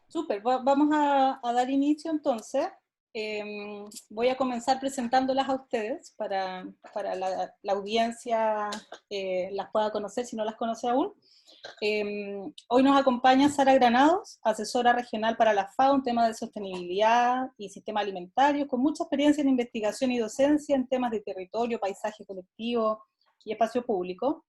Súper, vamos a dar inicio entonces. Voy a comenzar presentándolas a ustedes para la audiencia las pueda conocer si no las conoce aún. Hoy nos acompaña Sara Granados, asesora regional para la FAO en temas de sostenibilidad y sistema alimentario, con mucha experiencia en investigación y docencia en temas de territorio, paisaje colectivo y espacio público.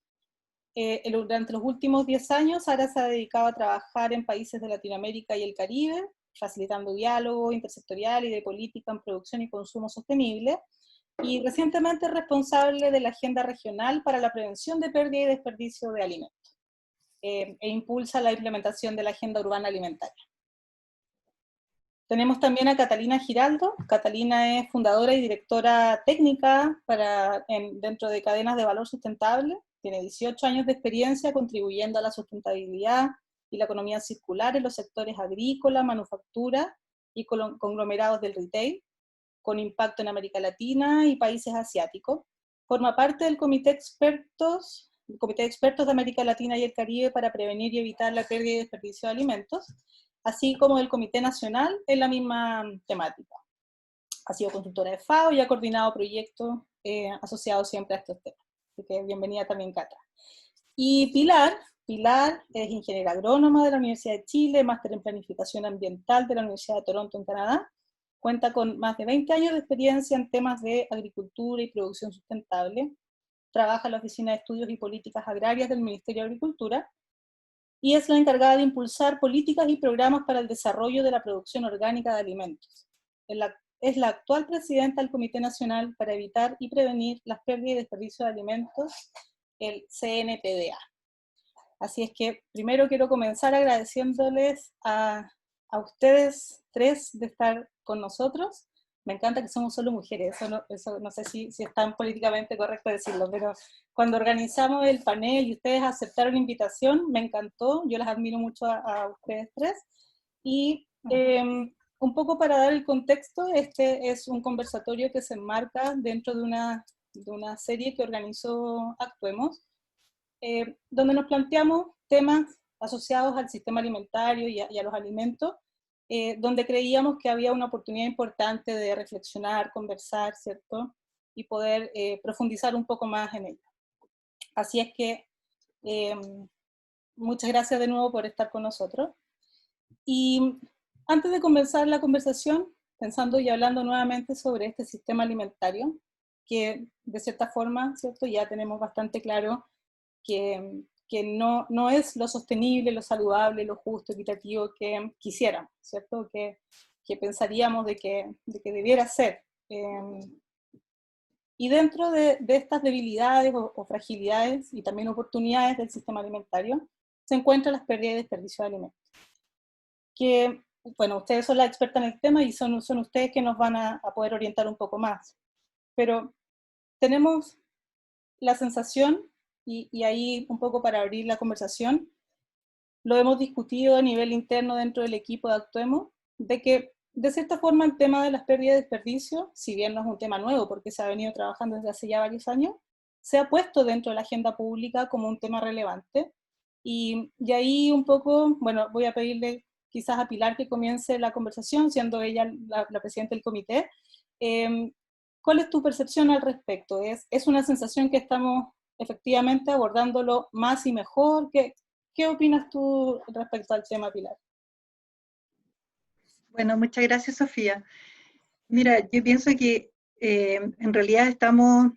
Durante los últimos 10 años, Sara se ha dedicado a trabajar en países de Latinoamérica y el Caribe, facilitando diálogo intersectorial y de política en producción y consumo sostenible, y recientemente es responsable de la Agenda Regional para la Prevención de Pérdida y Desperdicio de Alimentos, e impulsa la implementación de la Agenda Urbana Alimentaria. Tenemos también a Catalina Giraldo. Catalina es fundadora y directora técnica dentro de Cadenas de Valor Sustentable. Tiene 18 años de experiencia contribuyendo a la sustentabilidad y la economía circular en los sectores agrícola, manufactura y conglomerados del retail, con impacto en América Latina y países asiáticos. Forma parte del Comité de Expertos de América Latina y el Caribe para prevenir y evitar la pérdida y desperdicio de alimentos, así como del Comité Nacional en la misma temática. Ha sido consultora de FAO y ha coordinado proyectos asociados siempre a estos temas. Así que bienvenida también, Cata. Y Pilar es ingeniera agrónoma de la Universidad de Chile, máster en planificación ambiental de la Universidad de Toronto en Canadá. Cuenta con más de 20 años de experiencia en temas de agricultura y producción sustentable. Trabaja en la Oficina de Estudios y Políticas Agrarias del Ministerio de Agricultura y es la encargada de impulsar políticas y programas para el desarrollo de la producción orgánica de alimentos. Es la actual presidenta del Comité Nacional para Evitar y Prevenir las Pérdidas y Desperdicio de Alimentos, el CNPDA. Así es que primero quiero comenzar agradeciéndoles a ustedes tres de estar con nosotros. Me encanta que somos solo mujeres, eso no sé si es tan políticamente correcto decirlo, pero cuando organizamos el panel y ustedes aceptaron la invitación, me encantó, yo las admiro mucho a ustedes tres. Y un poco para dar el contexto, este es un conversatorio que se enmarca dentro de una serie que organizó Actuemos, donde nos planteamos temas asociados al sistema alimentario y a los alimentos, donde creíamos que había una oportunidad importante de reflexionar, conversar, ¿cierto? Y poder profundizar un poco más en ello. Así es que muchas gracias de nuevo por estar con nosotros. Y antes de comenzar la conversación, pensando y hablando nuevamente sobre este sistema alimentario, que de cierta forma, ¿cierto? Ya tenemos bastante claro que no es lo sostenible, lo saludable, lo justo, equitativo que quisiéramos, ¿cierto? Que pensaríamos de que debiera ser. Y dentro de estas debilidades o fragilidades y también oportunidades del sistema alimentario, se encuentran las pérdidas y desperdicio de alimentos. Que, bueno, ustedes son las expertas en el tema y son ustedes que nos van a poder orientar un poco más. Pero tenemos la sensación, y ahí un poco para abrir la conversación, lo hemos discutido a nivel interno dentro del equipo de Actuemos, de que de cierta forma el tema de las pérdidas y desperdicio, si bien no es un tema nuevo porque se ha venido trabajando desde hace ya varios años, se ha puesto dentro de la agenda pública como un tema relevante. Y ahí un poco, bueno, voy a pedirle quizás a Pilar que comience la conversación, siendo ella la presidenta del comité. ¿Cuál es tu percepción al respecto? ¿Es una sensación que estamos efectivamente abordándolo más y mejor? ¿Qué opinas tú respecto al tema, Pilar? Bueno, muchas gracias, Sofía. Mira, yo pienso que en realidad estamos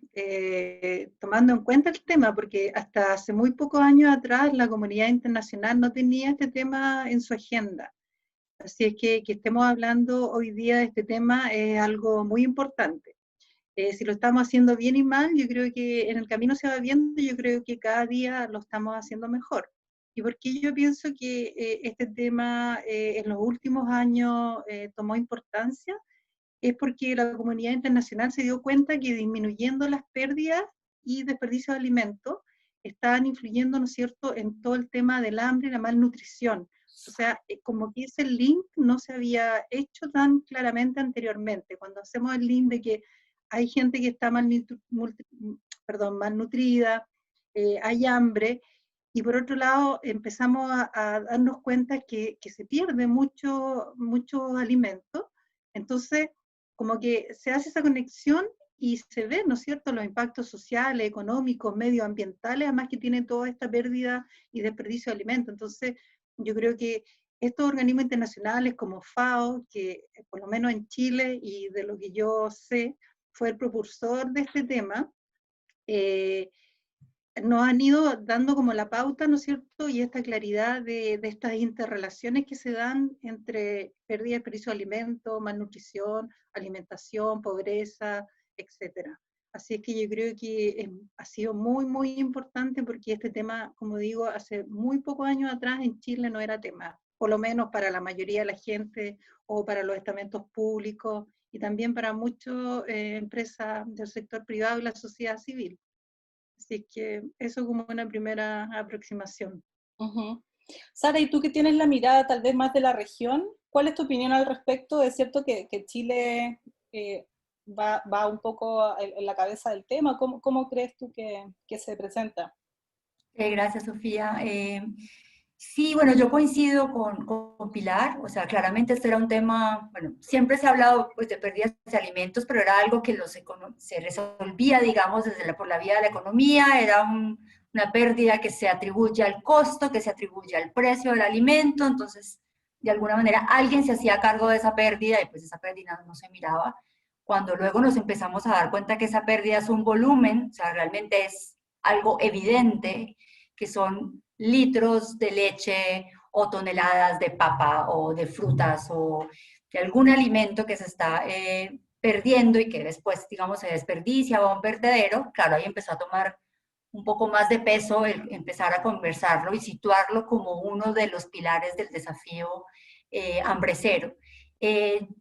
tomando en cuenta el tema, porque hasta hace muy pocos años atrás la comunidad internacional no tenía este tema en su agenda. Así es que estemos hablando hoy día de este tema es algo muy importante. Si lo estamos haciendo bien y mal, yo creo que en el camino se va viendo, yo creo que cada día lo estamos haciendo mejor. ¿Y por qué yo pienso que este tema en los últimos años tomó importancia? Es porque la comunidad internacional se dio cuenta que disminuyendo las pérdidas y desperdicios de alimentos estaban influyendo, ¿no es cierto?, en todo el tema del hambre y la malnutrición. O sea, como que ese link no se había hecho tan claramente anteriormente. Cuando hacemos el link de que hay gente que está malnutrida, hay hambre, y por otro lado empezamos a darnos cuenta que se pierde mucho alimento. Entonces, como que se hace esa conexión y se ve, ¿no es cierto?, los impactos sociales, económicos, medioambientales, además que tiene toda esta pérdida y desperdicio de alimentos. Entonces, yo creo que estos organismos internacionales como FAO, que por lo menos en Chile, y de lo que yo sé, fue el propulsor de este tema, nos han ido dando como la pauta, ¿no es cierto?, y esta claridad de estas interrelaciones que se dan entre pérdida y desperdicio de alimentos, malnutrición, alimentación, pobreza, etcétera. Así es que yo creo que ha sido muy importante porque este tema, como digo, hace muy pocos años atrás en Chile no era tema, por lo menos para la mayoría de la gente o para los estamentos públicos y también para muchas empresas del sector privado y la sociedad civil. Así que eso como una primera aproximación. Uh-huh. Sara, ¿y tú que tienes la mirada tal vez más de la región? ¿Cuál es tu opinión al respecto? ¿Es cierto que Chile va un poco en la cabeza del tema? ¿Cómo crees tú que se presenta? Gracias, Sofía. Sí, bueno, yo coincido con Pilar, o sea, claramente este era un tema, bueno, siempre se ha hablado pues, de pérdidas de alimentos, pero era algo que se resolvía, digamos, por la vía de la economía, era una pérdida que se atribuye al costo, que se atribuye al precio del alimento, entonces, de alguna manera, alguien se hacía cargo de esa pérdida y pues esa pérdida no se miraba. Cuando luego nos empezamos a dar cuenta que esa pérdida es un volumen, o sea, realmente es algo evidente, que son litros de leche o toneladas de papa o de frutas o de algún alimento que se está perdiendo y que después, digamos, se desperdicia o va a un vertedero, claro, ahí empezó a tomar un poco más de peso el empezar a conversarlo y situarlo como uno de los pilares del desafío hambre cero.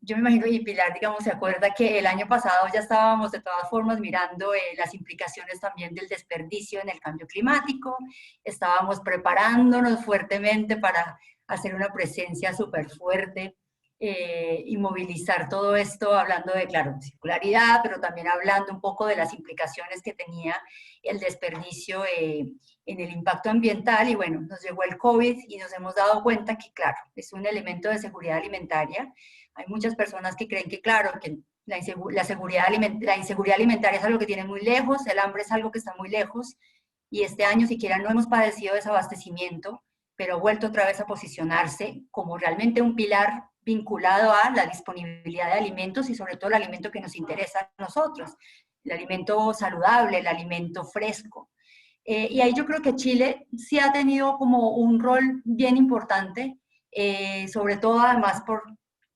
Yo me imagino, y Pilar, digamos, se acuerda que el año pasado ya estábamos de todas formas mirando las implicaciones también del desperdicio en el cambio climático, estábamos preparándonos fuertemente para hacer una presencia súper fuerte y movilizar todo esto, hablando de, claro, circularidad, pero también hablando un poco de las implicaciones que tenía el desperdicio en el impacto ambiental. Y bueno, nos llegó el COVID y nos hemos dado cuenta que, claro, es un elemento de seguridad alimentaria. Hay muchas personas que creen que, claro, que la inseguridad alimentaria es algo que tiene muy lejos, el hambre es algo que está muy lejos, y este año siquiera no hemos padecido desabastecimiento, pero ha vuelto otra vez a posicionarse como realmente un pilar vinculado a la disponibilidad de alimentos y sobre todo el alimento que nos interesa a nosotros, el alimento saludable, el alimento fresco. Y ahí yo creo que Chile sí ha tenido como un rol bien importante, sobre todo además por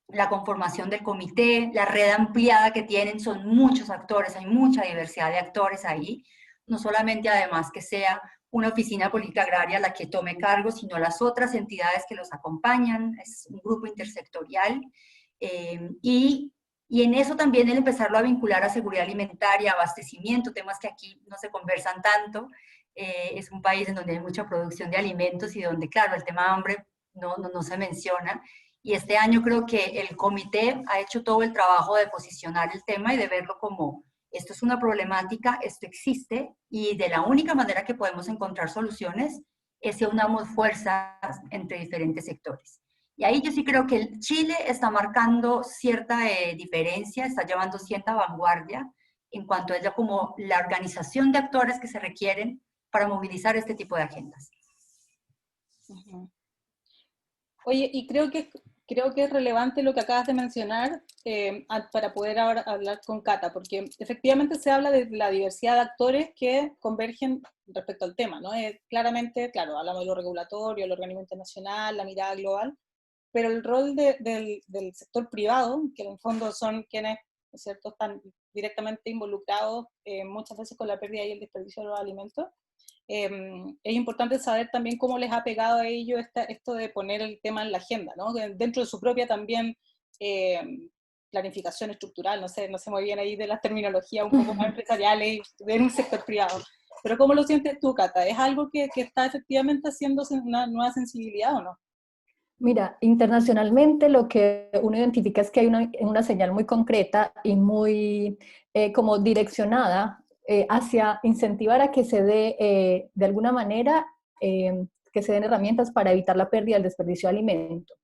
la conformación del comité, la red ampliada que tienen, son muchos actores, hay mucha diversidad de actores ahí, no solamente además que sea una oficina política agraria la que tome cargo, sino las otras entidades que los acompañan, es un grupo intersectorial, y en eso también el empezarlo a vincular a seguridad alimentaria, abastecimiento, temas que aquí no se conversan tanto, es un país en donde hay mucha producción de alimentos y donde, claro, el tema hambre no se menciona, y este año creo que el comité ha hecho todo el trabajo de posicionar el tema y de verlo como esto es una problemática, esto existe, y de la única manera que podemos encontrar soluciones es si unamos fuerzas entre diferentes sectores. Y ahí yo sí creo que Chile está marcando cierta diferencia, está llevando cierta vanguardia en cuanto a como la organización de actores que se requieren para movilizar este tipo de agendas. Uh-huh. Oye, y creo que es relevante lo que acabas de mencionar para poder ahora hablar con Cata, porque efectivamente se habla de la diversidad de actores que convergen respecto al tema, ¿no? Claramente, claro, hablamos de lo regulatorio, el organismo internacional, la mirada global, pero el rol del sector privado, que en el fondo son quienes, ¿no es cierto?, están directamente involucrados muchas veces con la pérdida y el desperdicio de los alimentos. Es importante saber también cómo les ha pegado a ellos esto de poner el tema en la agenda, ¿no? Dentro de su propia también planificación estructural, no sé muy bien ahí de las terminologías un poco más empresariales en un sector privado. Pero ¿cómo lo sientes tú, Cata? ¿Es algo que está efectivamente haciéndose una nueva sensibilidad o no? Mira, internacionalmente lo que uno identifica es que hay una señal muy concreta y muy como direccionada hacia incentivar a que se dé de alguna manera que se den herramientas para evitar la pérdida y el desperdicio de alimentos.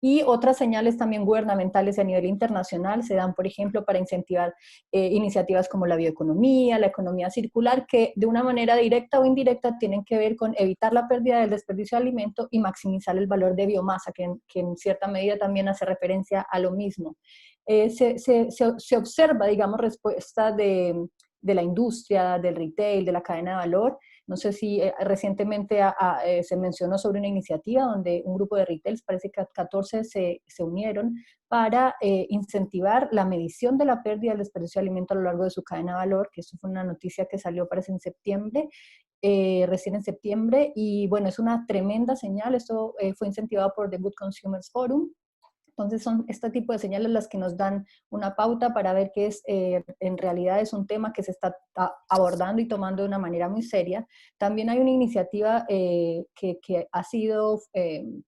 Y otras señales también gubernamentales a nivel internacional se dan, por ejemplo, para incentivar iniciativas como la bioeconomía, la economía circular, que de una manera directa o indirecta tienen que ver con evitar la pérdida del desperdicio de alimentos y maximizar el valor de biomasa, que en cierta medida también hace referencia a lo mismo. Se observa, digamos, respuesta de la industria, del retail, de la cadena de valor. No sé si recientemente se mencionó sobre una iniciativa donde un grupo de retails, parece que 14 se unieron para incentivar la medición de la pérdida del desperdicio de alimento a lo largo de su cadena de valor, que eso fue una noticia que salió parece en septiembre, recién en septiembre, y bueno, es una tremenda señal. Esto fue incentivado por The Good Consumers Forum. Entonces son este tipo de señales las que nos dan una pauta para ver que en realidad es un tema que se está abordando y tomando de una manera muy seria. También hay una iniciativa que ha sido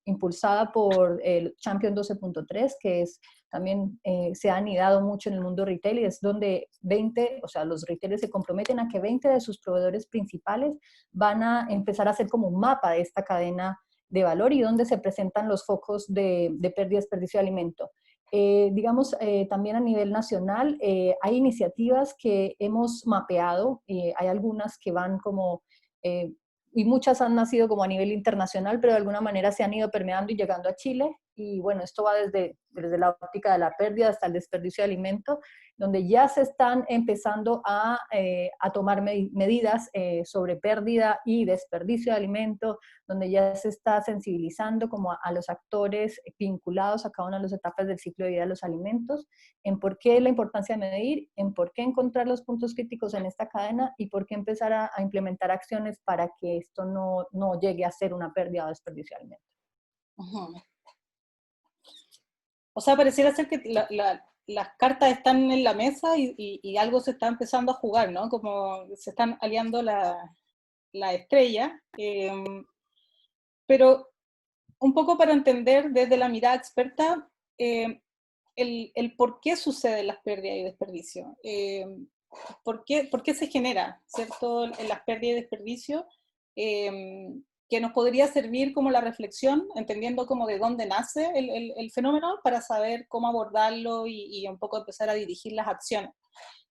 impulsada por el Champion 12.3, que es también se ha anidado mucho en el mundo retail, y es donde los retailers se comprometen a que 20 de sus proveedores principales van a empezar a hacer como un mapa de esta cadena de valor y donde se presentan los focos de pérdida y desperdicio de alimento. También a nivel nacional hay iniciativas que hemos mapeado, hay algunas que van como, y muchas han nacido como a nivel internacional, pero de alguna manera se han ido permeando y llegando a Chile, y bueno, esto va desde la óptica de la pérdida hasta el desperdicio de alimento, donde ya se están empezando a tomar medidas sobre pérdida y desperdicio de alimento, donde ya se está sensibilizando como a los actores vinculados a cada una de las etapas del ciclo de vida de los alimentos, en por qué la importancia de medir, en por qué encontrar los puntos críticos en esta cadena y por qué empezar a implementar acciones para que esto no llegue a ser una pérdida o desperdicio de alimentos. Uh-huh. O sea, pareciera ser que las cartas están en la mesa y algo se está empezando a jugar, ¿no? Como se están aliando la estrella. Pero un poco para entender desde la mirada experta el por qué suceden las pérdidas y desperdicio. ¿Por qué se genera, ¿cierto? Las pérdidas y desperdicio? Que nos podría servir como la reflexión, entendiendo como de dónde nace el fenómeno, para saber cómo abordarlo y un poco empezar a dirigir las acciones.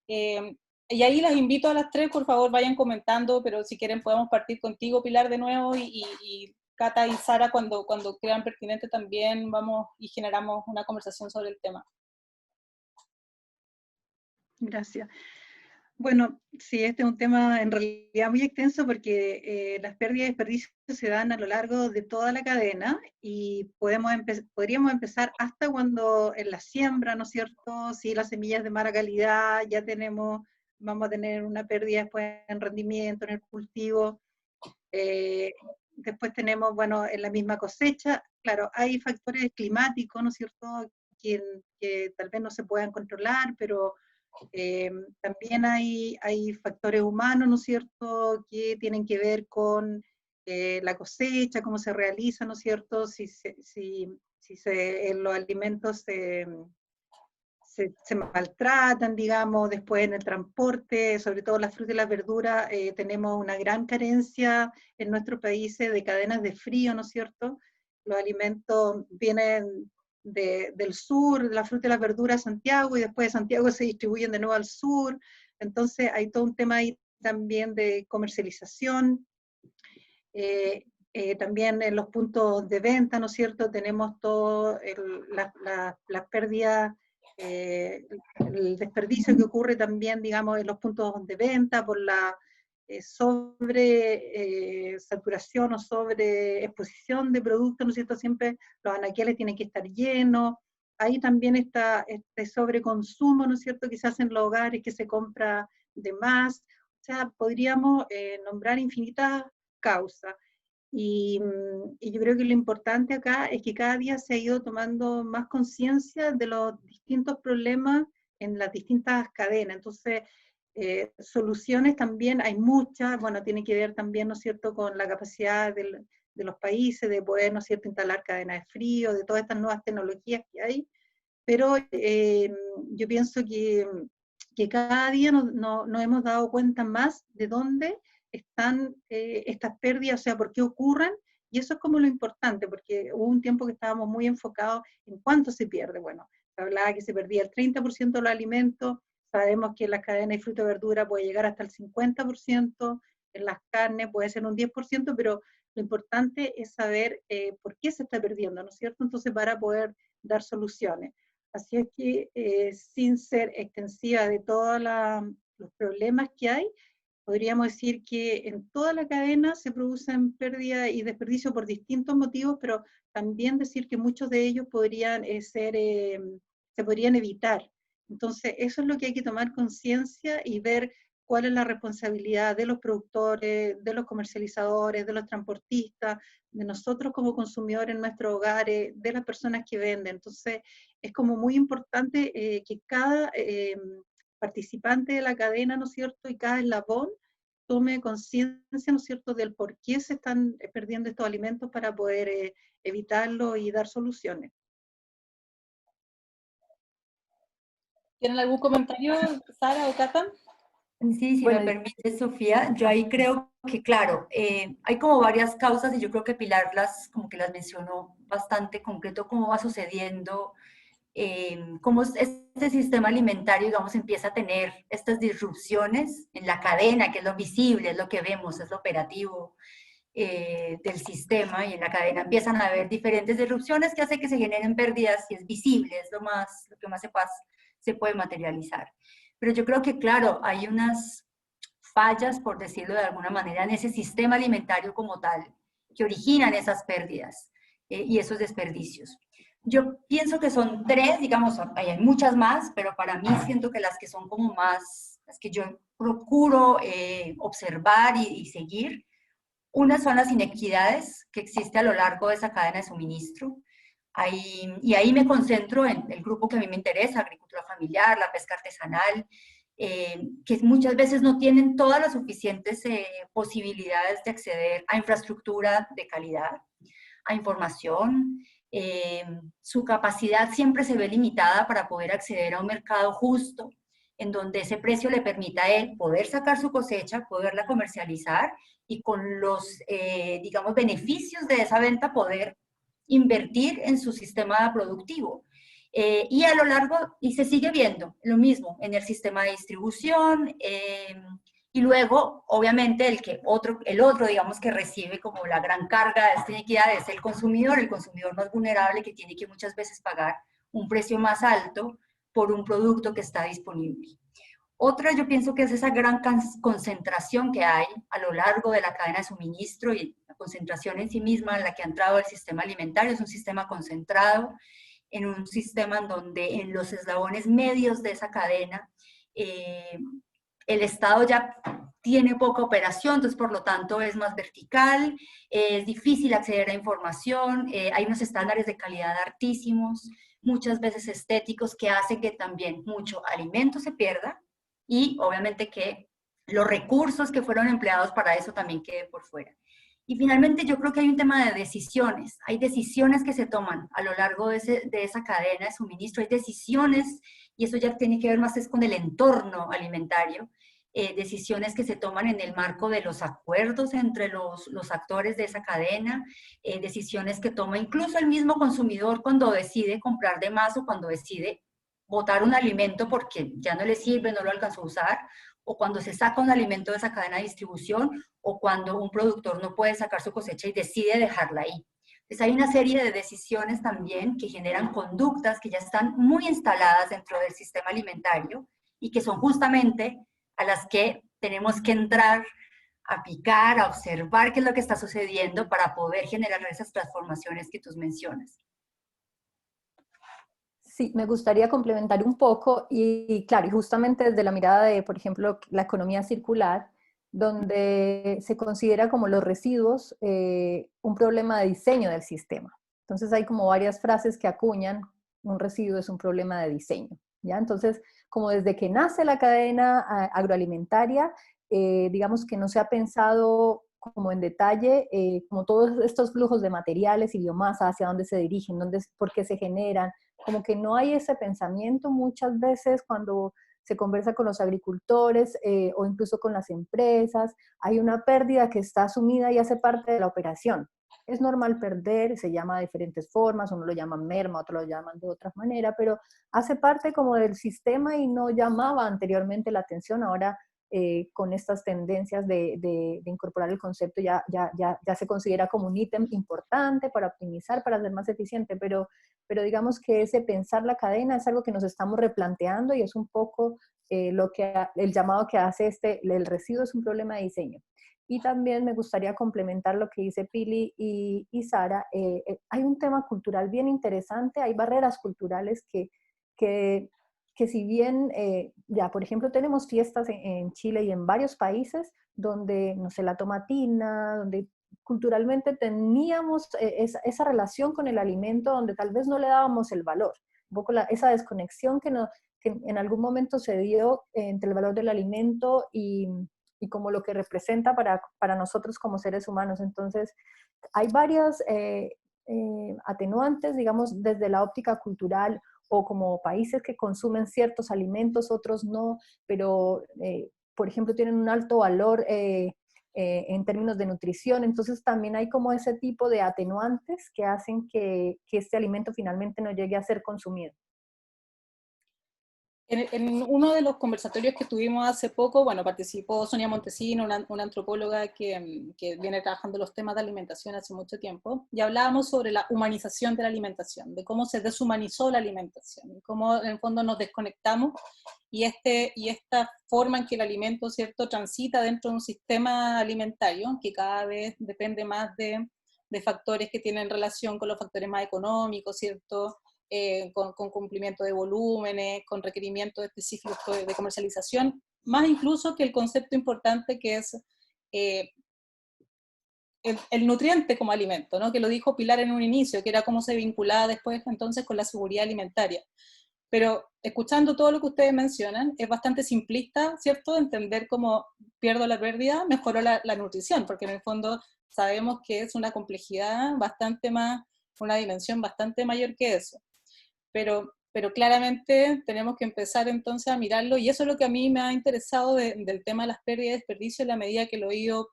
Y ahí las invito a las tres, por favor, vayan comentando, pero si quieren podemos partir contigo, Pilar, de nuevo, y Cata y Sara, cuando crean pertinente también vamos y generamos una conversación sobre el tema. Gracias. Bueno, sí, este es un tema en realidad muy extenso porque las pérdidas y desperdicios se dan a lo largo de toda la cadena y podríamos empezar hasta cuando en la siembra, ¿no es cierto? Si las semillas de mala calidad ya vamos a tener una pérdida después en rendimiento, en el cultivo. Después tenemos, bueno, en la misma cosecha, claro, hay factores climáticos, ¿no es cierto? Que tal vez no se puedan controlar, pero también hay factores humanos, ¿no es cierto?, que tienen que ver con la cosecha, cómo se realiza, ¿no es cierto?, si los alimentos se maltratan, digamos, después en el transporte, sobre todo las frutas y las verduras, tenemos una gran carencia en nuestros países de cadenas de frío, ¿no es cierto? Los alimentos vienen del sur, la fruta y las verduras a Santiago, y después de Santiago se distribuyen de nuevo al sur. Entonces hay todo un tema ahí también de comercialización. También en los puntos de venta, ¿no es cierto? Tenemos todo las pérdidas, el desperdicio que ocurre también, digamos, en los puntos de venta por la saturación o sobre exposición de productos, ¿no es cierto? Siempre los anaqueles tienen que estar llenos. Ahí también está este sobreconsumo, ¿no es cierto?, que se hace en los hogares, que se compra de más. O sea, podríamos nombrar infinitas causas. Y yo creo que lo importante acá es que cada día se ha ido tomando más conciencia de los distintos problemas en las distintas cadenas. Entonces, soluciones también hay muchas, bueno, tiene que ver también, ¿no es cierto?, con la capacidad de los países de poder, ¿no es cierto?, instalar cadenas de frío, de todas estas nuevas tecnologías que hay, pero yo pienso que cada día nos hemos dado cuenta más de dónde están estas pérdidas, o sea, por qué ocurren, y eso es como lo importante, porque hubo un tiempo que estábamos muy enfocados en cuánto se pierde. Bueno, se hablaba que se perdía el 30% de los alimentos, sabemos que en las cadenas de fruta y verdura puede llegar hasta el 50%, en las carnes puede ser un 10%, pero lo importante es saber por qué se está perdiendo, ¿no es cierto? Entonces, para poder dar soluciones. Así es que, sin ser extensiva de todos los problemas que hay, podríamos decir que en toda la cadena se producen pérdida y desperdicio por distintos motivos, pero también decir que muchos de ellos podrían se podrían evitar. Entonces, eso es lo que hay que tomar conciencia y ver cuál es la responsabilidad de los productores, de los comercializadores, de los transportistas, de nosotros como consumidores en nuestros hogares, de las personas que venden. Entonces, es como muy importante que cada participante de la cadena, ¿no es cierto?, y cada eslabón tome conciencia, ¿no es cierto?, del por qué se están perdiendo estos alimentos para poder evitarlo y dar soluciones. ¿Tienen algún comentario, Sara o Cata? Sí, si Bueno, me permite, Sofía, yo ahí creo que, claro, hay como varias causas y yo creo que Pilar como que las mencionó bastante concreto cómo va sucediendo, cómo este sistema alimentario, digamos, empieza a tener estas disrupciones en la cadena, que es lo visible, es lo que vemos, es lo operativo del sistema, y en la cadena empiezan a haber diferentes disrupciones que hace que se generen pérdidas y es visible, es lo que más se puede materializar. Pero yo creo que, claro, hay unas fallas, por decirlo de alguna manera, en ese sistema alimentario como tal, que originan esas pérdidas y esos desperdicios. Yo pienso que son tres, digamos, hay muchas más, pero para mí siento que las que son como más, las que yo procuro observar y seguir, una son las inequidades que existe a lo largo de esa cadena de suministro. Y ahí me concentro en el grupo que a mí me interesa, agricultura familiar, la pesca artesanal, que muchas veces no tienen todas las suficientes posibilidades de acceder a infraestructura de calidad, a información. Su capacidad siempre se ve limitada para poder acceder a un mercado justo, en donde ese precio le permita a él poder sacar su cosecha, poderla comercializar y con los, digamos, beneficios de esa venta poder invertir en su sistema productivo. Y a lo largo, y se sigue viendo lo mismo en el sistema de distribución, y luego, obviamente, el otro, digamos, que recibe como la gran carga de esta inequidad es el consumidor más vulnerable, que tiene que muchas veces pagar un precio más alto por un producto que está disponible. Otra, yo pienso que es esa gran concentración que hay a lo largo de la cadena de suministro, y la concentración en sí misma en la que ha entrado el sistema alimentario. Es un sistema concentrado, en un sistema en donde en los eslabones medios de esa cadena el Estado ya tiene poca operación, entonces por lo tanto es más vertical, es difícil acceder a información, hay unos estándares de calidad altísimos, muchas veces estéticos, que hacen que también mucho alimento se pierda y obviamente que los recursos que fueron empleados para eso también queden por fuera. Y finalmente yo creo que hay un tema de decisiones. Hay decisiones que se toman a lo largo de esa cadena de suministro. Hay decisiones, y eso ya tiene que ver más es con el entorno alimentario, decisiones que se toman en el marco de los acuerdos entre los actores de esa cadena, decisiones que toma incluso el mismo consumidor cuando decide comprar de más o cuando decide botar un alimento porque ya no le sirve, no lo alcanzó a usar, o cuando se saca un alimento de esa cadena de distribución, o cuando un productor no puede sacar su cosecha y decide dejarla ahí. Entonces hay una serie de decisiones también que generan conductas que ya están muy instaladas dentro del sistema alimentario y que son justamente a las que tenemos que entrar a picar, a observar qué es lo que está sucediendo para poder generar esas transformaciones que tú mencionas. Sí, me gustaría complementar un poco y claro, y justamente desde la mirada de, por ejemplo, la economía circular, donde se considera como los residuos un problema de diseño del sistema. Entonces hay como varias frases que acuñan, un residuo es un problema de diseño, ¿ya? Entonces, como desde que nace la cadena agroalimentaria, digamos que no se ha pensado como en detalle, como todos estos flujos de materiales y biomasa, hacia dónde se dirigen, por qué se generan, como que no hay ese pensamiento muchas veces cuando se conversa con los agricultores o incluso con las empresas, hay una pérdida que está asumida y hace parte de la operación. Es normal perder, se llama de diferentes formas, uno lo llama merma, otro lo llaman de otra manera, pero hace parte como del sistema y no llamaba anteriormente la atención. Ahora con estas tendencias de incorporar el concepto ya se considera como un ítem importante para optimizar, para ser más eficiente, pero digamos que ese pensar la cadena es algo que nos estamos replanteando y es un poco el llamado que hace el residuo es un problema de diseño. Y también me gustaría complementar lo que dice Pili y Sara. Hay un tema cultural bien interesante, hay barreras culturales que si bien, ya por ejemplo tenemos fiestas en Chile y en varios países donde, no sé, la tomatina, donde culturalmente teníamos esa relación con el alimento donde tal vez no le dábamos el valor, un poco esa desconexión que en algún momento se dio entre el valor del alimento y como lo que representa para nosotros como seres humanos. Entonces, hay varias atenuantes, digamos, desde la óptica cultural o como países que consumen ciertos alimentos, otros no, pero, por ejemplo, tienen un alto valor en términos de nutrición. Entonces, también hay como ese tipo de atenuantes que hacen que este alimento finalmente no llegue a ser consumido. En uno de los conversatorios que tuvimos hace poco, bueno, participó Sonia Montesino, una antropóloga que viene trabajando los temas de alimentación hace mucho tiempo, y hablábamos sobre la humanización de la alimentación, de cómo se deshumanizó la alimentación, y cómo en el fondo nos desconectamos, y esta forma en que el alimento, ¿cierto?, transita dentro de un sistema alimentario, que cada vez depende más de factores que tienen relación con los factores más económicos, ¿cierto?, con cumplimiento de volúmenes, con requerimientos específicos de comercialización, más incluso que el concepto importante que es el nutriente como alimento, ¿no? Que lo dijo Pilar en un inicio, que era cómo se vinculaba después entonces con la seguridad alimentaria. Pero escuchando todo lo que ustedes mencionan, es bastante simplista, ¿cierto?, entender cómo pierdo la pérdida, mejoró la nutrición, porque en el fondo sabemos que es una complejidad bastante más, una dimensión bastante mayor que eso. Pero claramente tenemos que empezar entonces a mirarlo, y eso es lo que a mí me ha interesado del tema de las pérdidas y desperdicio en la medida que lo he ido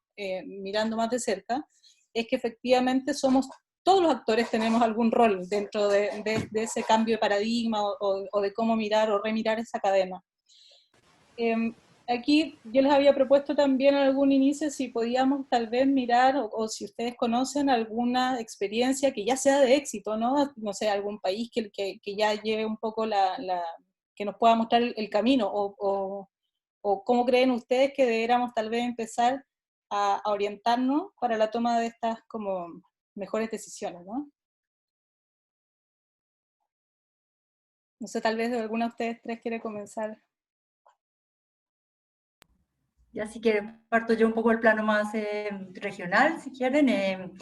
mirando más de cerca, es que efectivamente todos los actores tenemos algún rol dentro de ese cambio de paradigma o de cómo mirar o remirar esa cadena. Aquí yo les había propuesto también en algún inicio si podíamos tal vez mirar, o si ustedes conocen alguna experiencia que ya sea de éxito, ¿no? No sé, algún país que ya lleve un poco que nos pueda mostrar el camino, o cómo creen ustedes que deberíamos tal vez empezar a orientarnos para la toma de estas como mejores decisiones, ¿no? No sé, tal vez alguna de ustedes tres quiere comenzar. Ya si quieren, parto yo un poco el plano más regional, si quieren.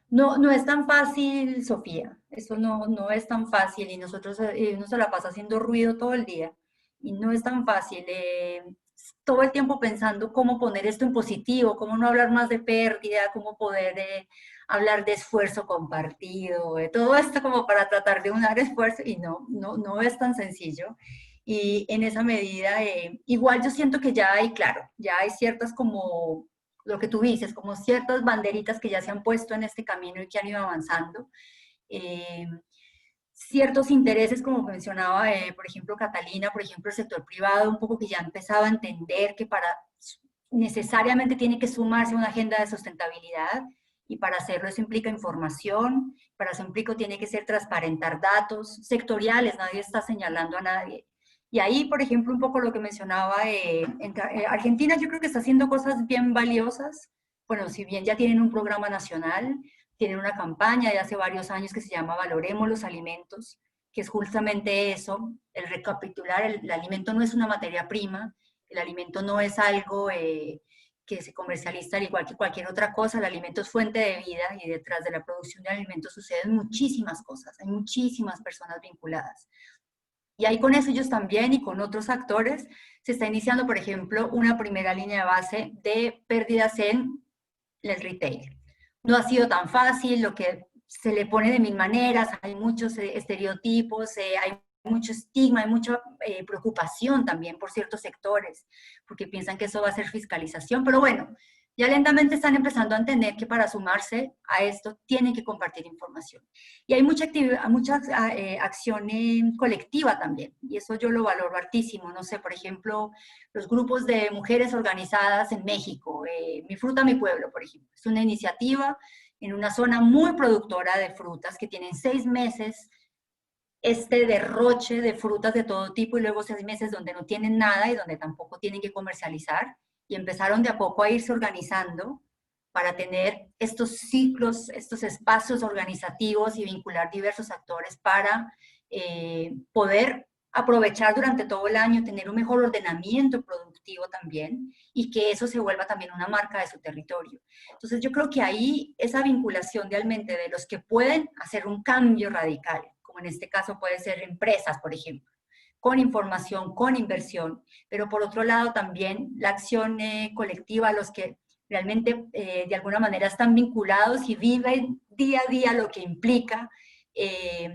No es tan fácil, Sofía, eso no es tan fácil, y nosotros uno se la pasa haciendo ruido todo el día, y no es tan fácil, todo el tiempo pensando cómo poner esto en positivo, cómo no hablar más de pérdida, cómo poder hablar de esfuerzo compartido, todo esto como para tratar de unar esfuerzo, y no es tan sencillo. Y en esa medida, igual yo siento que ya hay, claro, ya hay ciertas como lo que tú dices, como ciertas banderitas que ya se han puesto en este camino y que han ido avanzando. Ciertos intereses, como mencionaba, por ejemplo, Catalina, por ejemplo, el sector privado, un poco que ya empezaba a entender que necesariamente tiene que sumarse a una agenda de sustentabilidad, y para hacerlo eso implica información, para eso implica tiene que ser transparentar datos sectoriales, nadie está señalando a nadie. Y ahí, por ejemplo, un poco lo que mencionaba, Argentina yo creo que está haciendo cosas bien valiosas. Bueno, si bien ya tienen un programa nacional, tienen una campaña de hace varios años que se llama Valoremos los Alimentos, que es justamente eso, el recapitular, el alimento no es una materia prima, el alimento no es algo que se comercializa al igual que cualquier otra cosa, el alimento es fuente de vida, y detrás de la producción de alimentos suceden muchísimas cosas, hay muchísimas personas vinculadas. Y ahí con eso ellos también y con otros actores se está iniciando, por ejemplo, una primera línea de base de pérdidas en el retail. No ha sido tan fácil, lo que se le pone de mil maneras, hay muchos estereotipos, hay mucho estigma, hay mucha preocupación también por ciertos sectores, porque piensan que eso va a ser fiscalización, pero bueno, ya lentamente están empezando a entender que para sumarse a esto tienen que compartir información. Y hay mucha acción colectiva también, y eso yo lo valoro hartísimo. No sé, por ejemplo, los grupos de mujeres organizadas en México, Mi Fruta, Mi Pueblo, por ejemplo. Es una iniciativa en una zona muy productora de frutas que tienen 6 meses este derroche de frutas de todo tipo y luego 6 meses donde no tienen nada y donde tampoco tienen que comercializar, y empezaron de a poco a irse organizando para tener estos ciclos, estos espacios organizativos y vincular diversos actores para poder aprovechar durante todo el año, tener un mejor ordenamiento productivo también, y que eso se vuelva también una marca de su territorio. Entonces yo creo que ahí esa vinculación realmente de los que pueden hacer un cambio radical, como en este caso puede ser empresas, por ejemplo, con información, con inversión, pero por otro lado también la acción colectiva, los que realmente de alguna manera están vinculados y viven día a día lo que implica el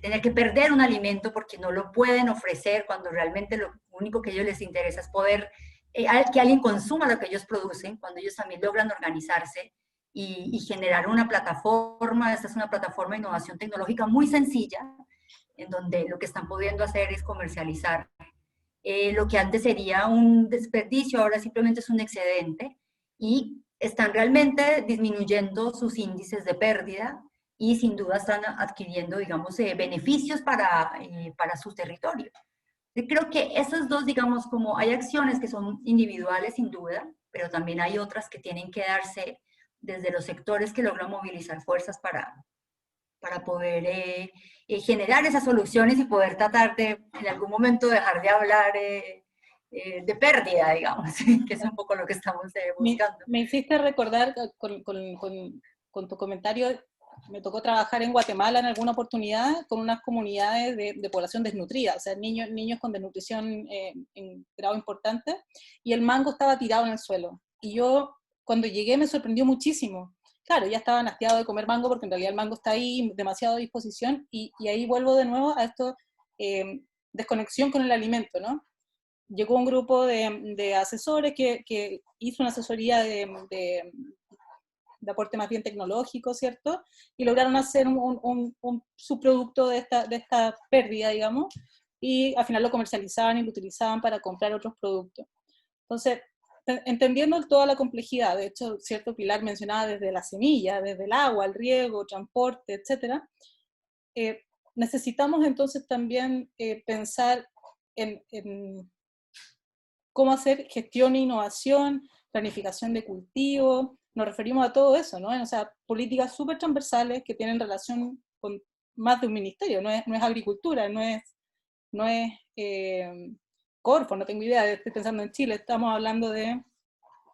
tener que perder un alimento porque no lo pueden ofrecer, cuando realmente lo único que a ellos les interesa es poder que alguien consuma lo que ellos producen, cuando ellos también logran organizarse y generar una plataforma. Esta es una plataforma de innovación tecnológica muy sencilla, en donde lo que están pudiendo hacer es comercializar lo que antes sería un desperdicio, ahora simplemente es un excedente, y están realmente disminuyendo sus índices de pérdida y sin duda están adquiriendo, digamos, beneficios para su territorio. Yo creo que esas dos, digamos, como hay acciones que son individuales sin duda, pero también hay otras que tienen que darse desde los sectores que logran movilizar fuerzas para poder generar esas soluciones y poder tratar de, en algún momento, dejar de hablar de pérdida, digamos, que es un poco lo que estamos buscando. Me hiciste recordar con tu comentario. Me tocó trabajar en Guatemala en alguna oportunidad con unas comunidades de población desnutrida, o sea, niños con desnutrición en grado importante, y el mango estaba tirado en el suelo. Y yo, cuando llegué, me sorprendió muchísimo. Claro, ya estaban hastiados de comer mango, porque en realidad el mango está ahí, demasiado a disposición, y ahí vuelvo de nuevo a esto, desconexión con el alimento, ¿no? Llegó un grupo de asesores que hizo una asesoría de aporte más bien tecnológico, ¿cierto? Y lograron hacer un subproducto de esta pérdida, digamos, y al final lo comercializaban y lo utilizaban para comprar otros productos. Entonces, entendiendo toda la complejidad, de hecho, cierto, Pilar mencionaba desde la semilla, desde el agua, el riego, transporte, etcétera, necesitamos entonces también pensar en cómo hacer gestión e innovación, planificación de cultivo. Nos referimos a todo eso, ¿no? O sea, políticas súper transversales que tienen relación con más de un ministerio, no es agricultura, no es Corfo, no tengo idea, estoy pensando en Chile, estamos hablando de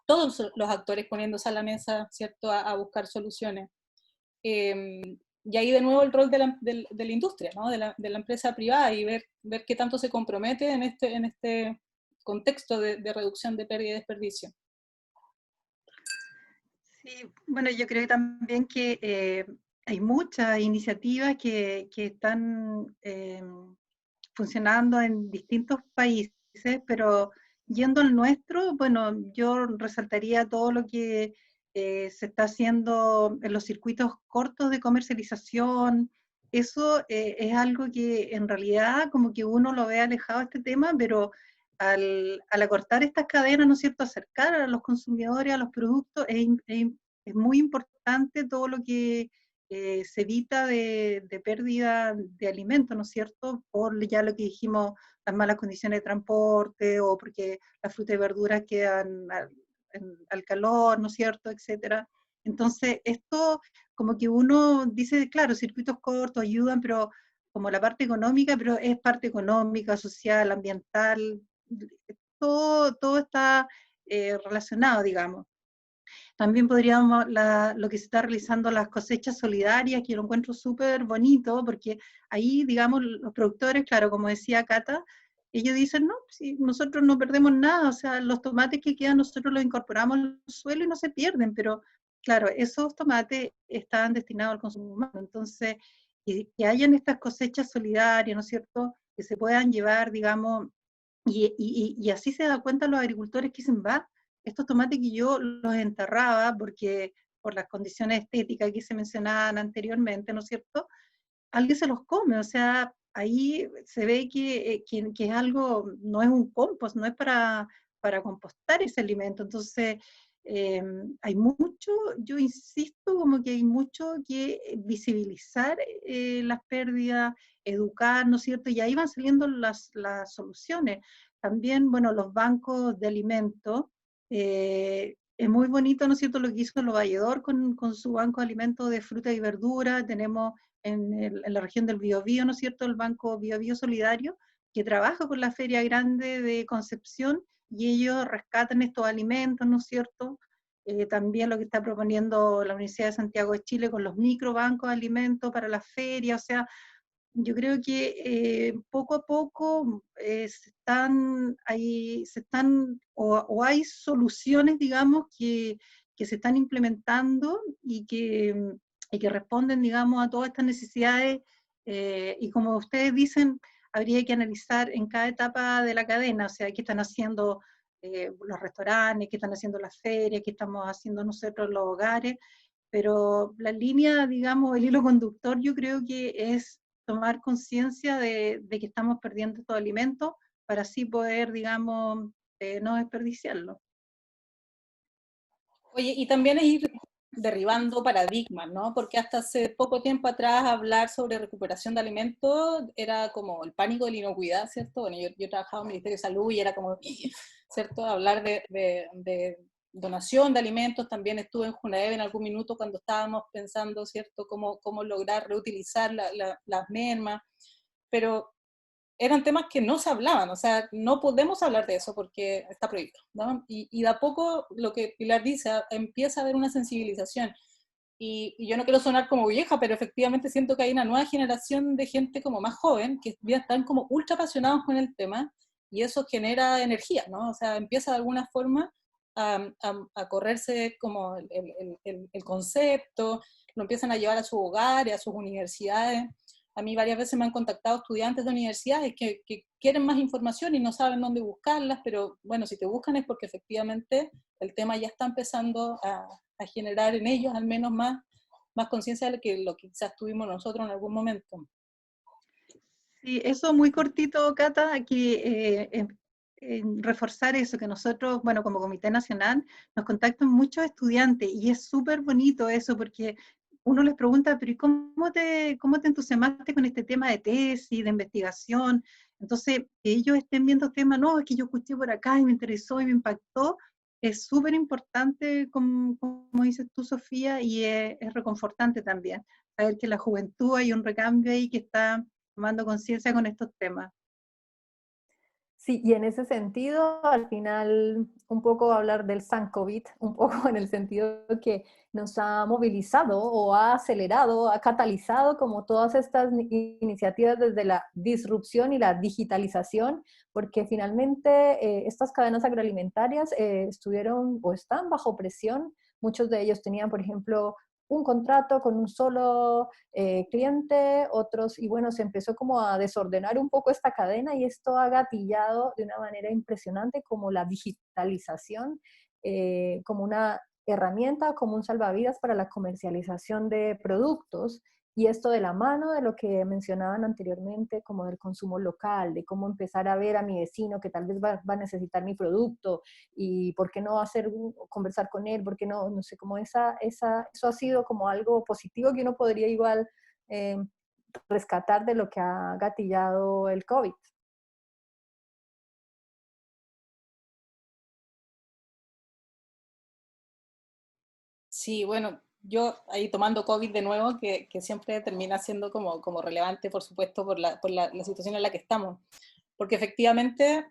todos los actores poniéndose a la mesa, ¿cierto?, a buscar soluciones. Y ahí de nuevo el rol de la industria, ¿no?, de la empresa privada, y ver qué tanto se compromete en este contexto de reducción de pérdida y desperdicio. Sí, bueno, yo creo también que hay muchas iniciativas que están funcionando en distintos países, pero yendo al nuestro, bueno, yo resaltaría todo lo que se está haciendo en los circuitos cortos de comercialización. Eso es algo que en realidad como que uno lo ve alejado de este tema, pero al acortar estas cadenas, ¿no es cierto?, acercar a los consumidores a los productos, es muy importante todo lo que se evita de pérdida de alimentos, ¿no es cierto?, por ya lo que dijimos, las malas condiciones de transporte, o porque las frutas y verduras quedan al calor, ¿no es cierto?, etcétera. Entonces, esto como que uno dice, claro, circuitos cortos ayudan, pero como la parte económica, pero es parte económica, social, ambiental, todo está relacionado, digamos. También podríamos, lo que se está realizando, las cosechas solidarias, que lo encuentro súper bonito, porque ahí, digamos, los productores, claro, como decía Cata, ellos dicen, no, si nosotros no perdemos nada, o sea, los tomates que quedan nosotros los incorporamos al suelo y no se pierden, pero claro, esos tomates están destinados al consumo humano. Entonces, que hayan estas cosechas solidarias, ¿no es cierto?, que se puedan llevar, digamos, y así se da cuenta los agricultores que dicen, va, estos tomates que yo los enterraba porque por las condiciones estéticas que se mencionaban anteriormente, ¿no es cierto? Alguien se los come, o sea, ahí se ve que es algo, no es un compost, no es para compostar ese alimento. Entonces, hay mucho, yo insisto, como que hay mucho que visibilizar las pérdidas, educar, ¿no es cierto? Y ahí van saliendo las soluciones. También, bueno, los bancos de alimentos, es muy bonito, ¿no es cierto?, lo que hizo Lo Valledor con su banco de alimentos de fruta y verdura. Tenemos en la región del Biobío, ¿no es cierto?, el Banco Biobío Solidario, que trabaja con la Feria Grande de Concepción, y ellos rescatan estos alimentos, ¿no es cierto? También lo que está proponiendo la Universidad de Santiago de Chile con los microbancos de alimentos para la feria. O sea, yo creo que poco a poco o hay soluciones, digamos, que se están implementando y que responden, digamos, a todas estas necesidades. Y como ustedes dicen, habría que analizar en cada etapa de la cadena, o sea, qué están haciendo los restaurantes, qué están haciendo las ferias, qué estamos haciendo nosotros los hogares, pero la línea, digamos, el hilo conductor, yo creo que es tomar conciencia de que estamos perdiendo estos alimentos para así poder, digamos, no desperdiciarlo. Oye, y también es ir derribando paradigmas, ¿no? Porque hasta hace poco tiempo atrás hablar sobre recuperación de alimentos era como el pánico de la inocuidad, ¿cierto? Bueno, yo trabajaba en el Ministerio de Salud y era como, ¿cierto? Hablar de donación de alimentos. También estuve en Junaev en algún minuto cuando estábamos pensando, ¿cierto?, cómo lograr reutilizar las mermas, pero eran temas que no se hablaban, o sea, no podemos hablar de eso porque está prohibido, ¿no? Y de a poco, lo que Pilar dice, empieza a haber una sensibilización. Y yo no quiero sonar como vieja, pero efectivamente siento que hay una nueva generación de gente como más joven, que ya están como ultra apasionados con el tema, y eso genera energía, ¿no? O sea, empieza de alguna forma a correrse como el concepto, lo empiezan a llevar a sus hogares, a sus universidades. A mí varias veces me han contactado estudiantes de universidades que quieren más información y no saben dónde buscarlas, pero bueno, si te buscan es porque efectivamente el tema ya está empezando a generar en ellos al menos más conciencia de lo que quizás tuvimos nosotros en algún momento. Sí, eso muy cortito, Cata, que reforzar eso, que nosotros, bueno, como Comité Nacional, nos contactan muchos estudiantes, y es súper bonito eso, porque uno les pregunta, pero ¿y cómo te entusiasmaste con este tema de tesis, de investigación? Entonces, que ellos estén viendo temas, no, es que yo escuché por acá y me interesó y me impactó, es súper importante, como dices tú, Sofía, y es reconfortante también, saber que la juventud hay un recambio ahí que está tomando conciencia con estos temas. Sí, y en ese sentido, al final, un poco hablar del San-COVID, un poco en el sentido de que nos ha movilizado o ha acelerado, ha catalizado como todas estas iniciativas desde la disrupción y la digitalización, porque finalmente estas cadenas agroalimentarias estuvieron o están bajo presión. Muchos de ellos tenían, por ejemplo, un contrato con un solo cliente, otros, y bueno, se empezó como a desordenar un poco esta cadena, y esto ha gatillado de una manera impresionante como la digitalización, como una herramienta, como un salvavidas para la comercialización de productos. Y esto de la mano de lo que mencionaban anteriormente, como del consumo local, de cómo empezar a ver a mi vecino que tal vez va a necesitar mi producto, y por qué no conversar con él, por qué no sé, como eso ha sido como algo positivo que uno podría igual eh, rescatar de lo que ha gatillado el COVID. Sí, bueno, yo ahí tomando COVID de nuevo, que siempre termina siendo como relevante, por supuesto, por la situación en la que estamos. Porque efectivamente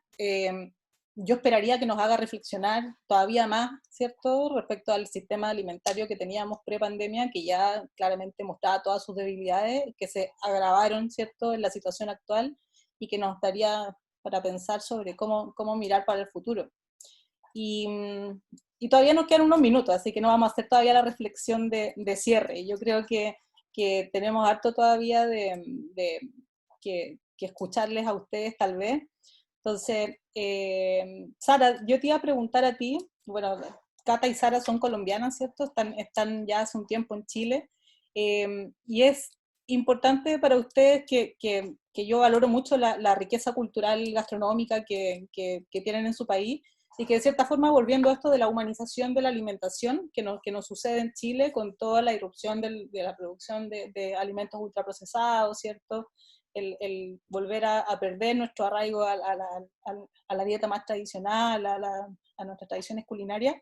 yo esperaría que nos haga reflexionar todavía más, ¿cierto?, respecto al sistema alimentario que teníamos pre-pandemia, que ya claramente mostraba todas sus debilidades, que se agravaron, ¿cierto?, en la situación actual, y que nos daría para pensar sobre cómo mirar para el futuro. Y todavía nos quedan unos minutos, así que no vamos a hacer todavía la reflexión de cierre. Yo creo que tenemos harto todavía que que escucharles a ustedes tal vez. Entonces, Sara, yo te iba a preguntar a ti, bueno, Cata y Sara son colombianas, ¿cierto? Están ya hace un tiempo en Chile, y es importante para ustedes que yo valoro mucho la riqueza cultural y gastronómica que tienen en su país, y que de cierta forma, volviendo a esto de la humanización de la alimentación, que nos sucede en Chile con toda la irrupción de la producción de alimentos ultraprocesados, ¿cierto? El volver a perder nuestro arraigo a la dieta más tradicional, a nuestras tradiciones culinarias,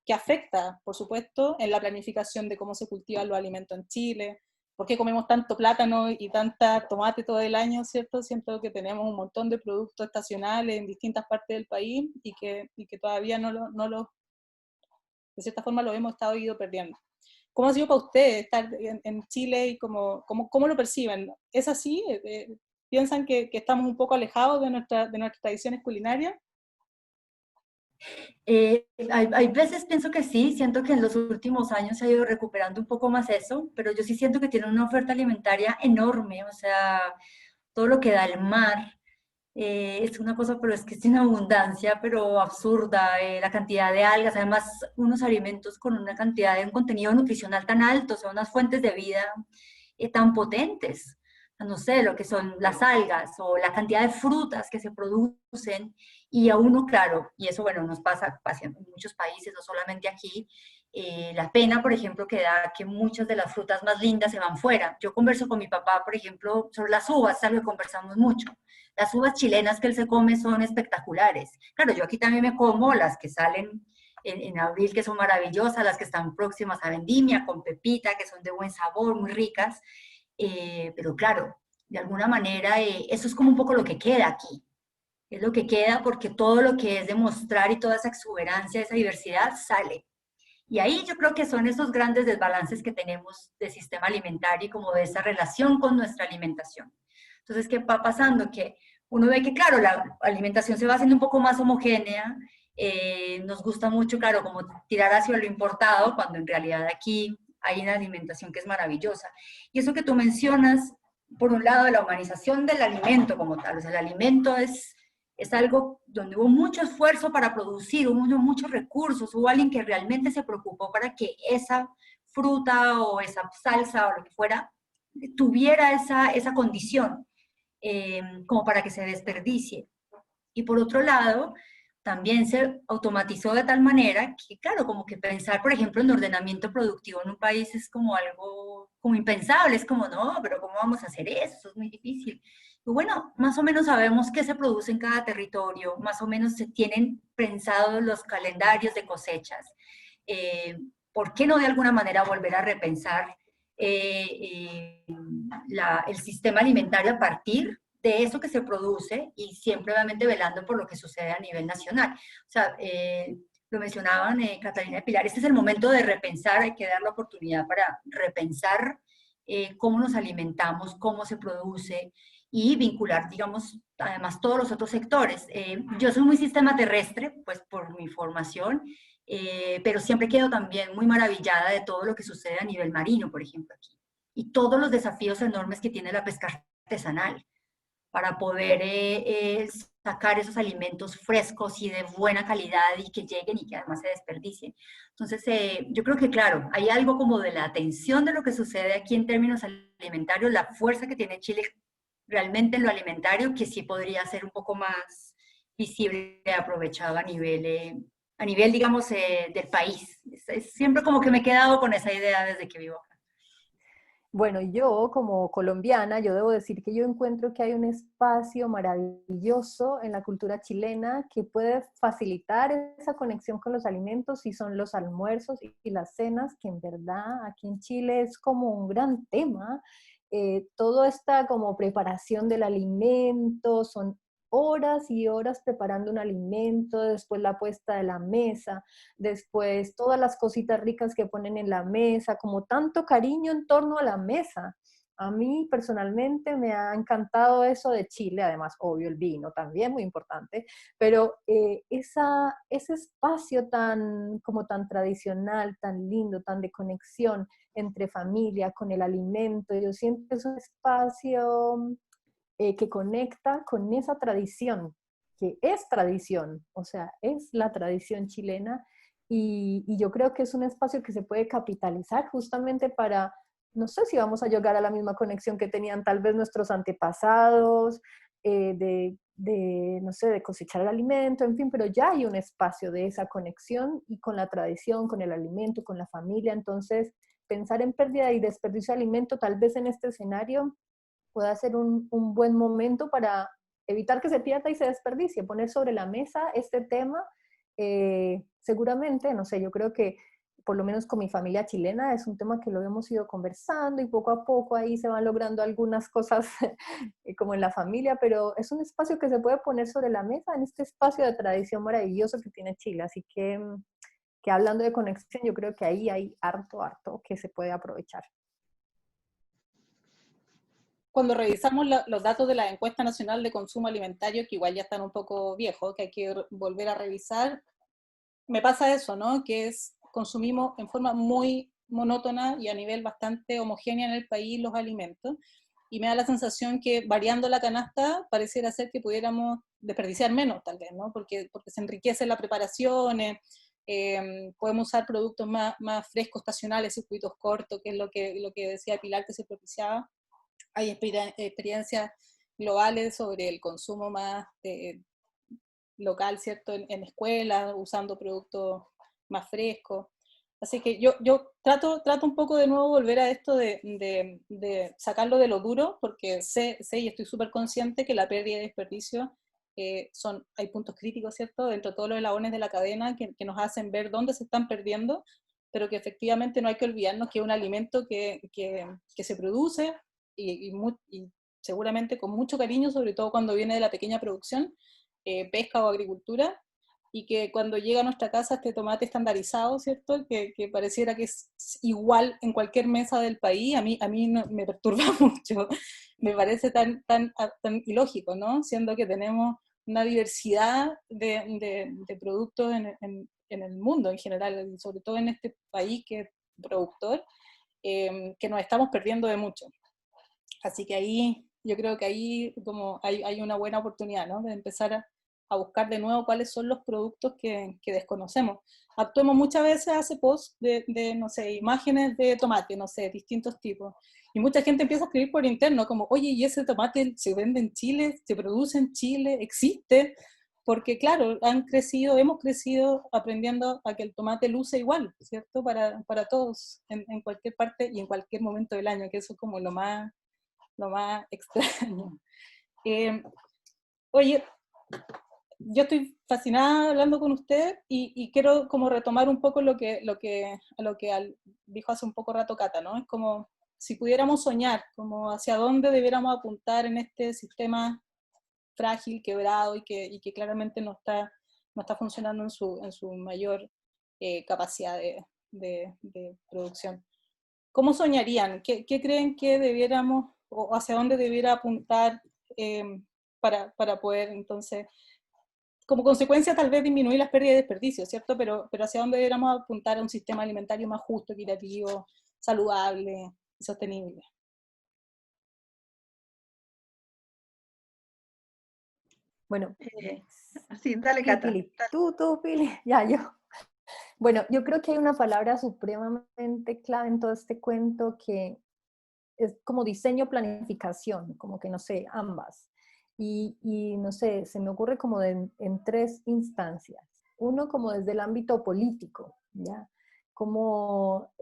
que afecta, por supuesto, en la planificación de cómo se cultivan los alimentos en Chile, por qué comemos tanto plátano y tanta tomate todo el año, ¿cierto? Siento que tenemos un montón de productos estacionales en distintas partes del país y que todavía de cierta forma lo hemos ido perdiendo. ¿Cómo ha sido para ustedes estar en Chile y cómo lo perciben? ¿Es así? ¿Piensan que estamos un poco alejados de nuestras tradiciones culinarias? Hay veces pienso que sí, siento que en los últimos años se ha ido recuperando un poco más eso, pero yo sí siento que tiene una oferta alimentaria enorme, o sea, todo lo que da el mar, es una cosa, pero es que es una abundancia, pero absurda, la cantidad de algas, además unos alimentos con una cantidad de un contenido nutricional tan alto, o sea, unas fuentes de vida tan potentes, no sé, lo que son las algas o la cantidad de frutas que se producen, y a uno, claro, y eso, bueno, pasa en muchos países, no solamente aquí, la pena, por ejemplo, que da que muchas de las frutas más lindas se van fuera. Yo converso con mi papá, por ejemplo, sobre las uvas, es algo que conversamos mucho. Las uvas chilenas que él se come son espectaculares. Claro, yo aquí también me como las que salen en abril, que son maravillosas, las que están próximas a vendimia, con pepita, que son de buen sabor, muy ricas. Pero claro, de alguna manera eso es como un poco lo que queda aquí. Es lo que queda porque todo lo que es demostrar y toda esa exuberancia, esa diversidad sale. Y ahí yo creo que son esos grandes desbalances que tenemos del sistema alimentario y como de esa relación con nuestra alimentación. Entonces, ¿qué va pasando? Que uno ve que, claro, la alimentación se va haciendo un poco más homogénea, nos gusta mucho, claro, como tirar hacia lo importado, cuando en realidad aquí hay una alimentación que es maravillosa. Y eso que tú mencionas, por un lado, la humanización del alimento como tal, o sea, el alimento es algo donde hubo mucho esfuerzo para producir, hubo muchos recursos, hubo alguien que realmente se preocupó para que esa fruta o esa salsa o lo que fuera tuviera esa condición, como para que se desperdicie. Y por otro lado, también se automatizó de tal manera que, claro, como que pensar, por ejemplo, en ordenamiento productivo en un país es como algo como impensable, es como, no, pero ¿cómo vamos a hacer eso? Eso es muy difícil. Y bueno, más o menos sabemos qué se produce en cada territorio, más o menos se tienen pensados los calendarios de cosechas. ¿Por qué no de alguna manera volver a repensar el sistema alimentario a partir de eso que se produce y siempre obviamente velando por lo que sucede a nivel nacional? O sea, lo mencionaban Catalina y Pilar, este es el momento de repensar, hay que dar la oportunidad para repensar cómo nos alimentamos, cómo se produce y vincular, digamos, además todos los otros sectores. Yo soy muy sistema terrestre, pues por mi formación, pero siempre quedo también muy maravillada de todo lo que sucede a nivel marino, por ejemplo, aquí. Y todos los desafíos enormes que tiene la pesca artesanal para poder sacar esos alimentos frescos y de buena calidad y que lleguen y que además se desperdicien. Entonces, yo creo que, claro, hay algo como de la atención de lo que sucede aquí en términos alimentarios, la fuerza que tiene Chile realmente en lo alimentario, que sí podría ser un poco más visible y aprovechado a nivel digamos, del país. Siempre como que me he quedado con esa idea desde que vivo acá. Bueno, yo como colombiana, yo debo decir que yo encuentro que hay un espacio maravilloso en la cultura chilena que puede facilitar esa conexión con los alimentos, y son los almuerzos y las cenas, que en verdad aquí en Chile es como un gran tema. Todo esta como preparación del alimento, son horas y horas preparando un alimento, después la puesta de la mesa, después todas las cositas ricas que ponen en la mesa, como tanto cariño en torno a la mesa. A mí personalmente me ha encantado eso de Chile, además, obvio, el vino también, muy importante, pero ese espacio como tan tradicional, tan lindo, tan de conexión entre familia, con el alimento, yo siento que es un espacio que conecta con esa tradición, que es tradición, o sea, es la tradición chilena, y yo creo que es un espacio que se puede capitalizar justamente para, no sé si vamos a llegar a la misma conexión que tenían tal vez nuestros antepasados, no sé, de cosechar el alimento, en fin, pero ya hay un espacio de esa conexión y con la tradición, con el alimento, con la familia. Entonces pensar en pérdida y desperdicio de alimento tal vez en este escenario pueda ser un buen momento para evitar que se pierda y se desperdicie, poner sobre la mesa este tema. Seguramente, no sé, yo creo que por lo menos con mi familia chilena es un tema que lo hemos ido conversando y poco a poco ahí se van logrando algunas cosas como en la familia, pero es un espacio que se puede poner sobre la mesa en este espacio de tradición maravilloso que tiene Chile. Así que hablando de conexión, yo creo que ahí hay harto que se puede aprovechar. Cuando revisamos los datos de la Encuesta Nacional de Consumo Alimentario, que igual ya están un poco viejos, que hay que volver a revisar, me pasa eso, ¿no? Que consumimos en forma muy monótona y a nivel bastante homogénea en el país los alimentos, y me da la sensación que variando la canasta pareciera ser que pudiéramos desperdiciar menos, tal vez, ¿no? Porque se enriquece la preparación, podemos usar productos más frescos, estacionales, circuitos cortos, que es lo que decía Pilar que se propiciaba. Hay experiencias globales sobre el consumo más local, ¿cierto? En escuelas, usando productos más frescos. Así que yo trato un poco de nuevo volver a esto de sacarlo de lo duro, porque sé y estoy súper consciente que la pérdida y desperdicio hay puntos críticos, ¿cierto? Dentro de todos los eslabones de la cadena que nos hacen ver dónde se están perdiendo, pero que efectivamente no hay que olvidarnos que es un alimento que se produce y seguramente con mucho cariño, sobre todo cuando viene de la pequeña producción, pesca o agricultura, y que cuando llega a nuestra casa este tomate estandarizado, ¿cierto? Que pareciera que es igual en cualquier mesa del país, a mí no, me perturba mucho, me parece tan ilógico, ¿no? Siendo que tenemos una diversidad de productos en el mundo en general, y sobre todo en este país que es productor, que nos estamos perdiendo de mucho. Así que ahí, yo creo que ahí como hay una buena oportunidad, ¿no? De empezar a buscar de nuevo cuáles son los productos que desconocemos. Actuemos muchas veces hace post no sé, imágenes de tomate, no sé, distintos tipos. Y mucha gente empieza a escribir por interno, como, oye, ¿y ese tomate se vende en Chile? ¿Se produce en Chile? ¿Existe? Porque claro, hemos crecido aprendiendo a que el tomate luce igual, ¿cierto? Para todos, en cualquier parte y en cualquier momento del año, que eso es como lo más extraño. Oye, yo estoy fascinada hablando con usted y quiero como retomar un poco lo que dijo hace un poco rato Cata, ¿no? Es como si pudiéramos soñar, como hacia dónde debiéramos apuntar en este sistema frágil, quebrado y que claramente no está funcionando en su mayor capacidad de producción. ¿Cómo soñarían? ¿Qué creen que debiéramos o hacia dónde debiera apuntar para poder entonces, como consecuencia tal vez disminuir las pérdidas y desperdicios, ¿cierto? Pero hacia dónde debiéramos apuntar a un sistema alimentario más justo, equitativo, saludable y sostenible? Bueno, Sí, dale, sí, Cata. Pili, tú, Pili, ya yo. Bueno, yo creo que hay una palabra supremamente clave en todo este cuento que es como diseño, planificación, como que no sé, ambas. Y no sé, se me ocurre como en tres instancias. Uno como desde el ámbito político, ¿ya? Como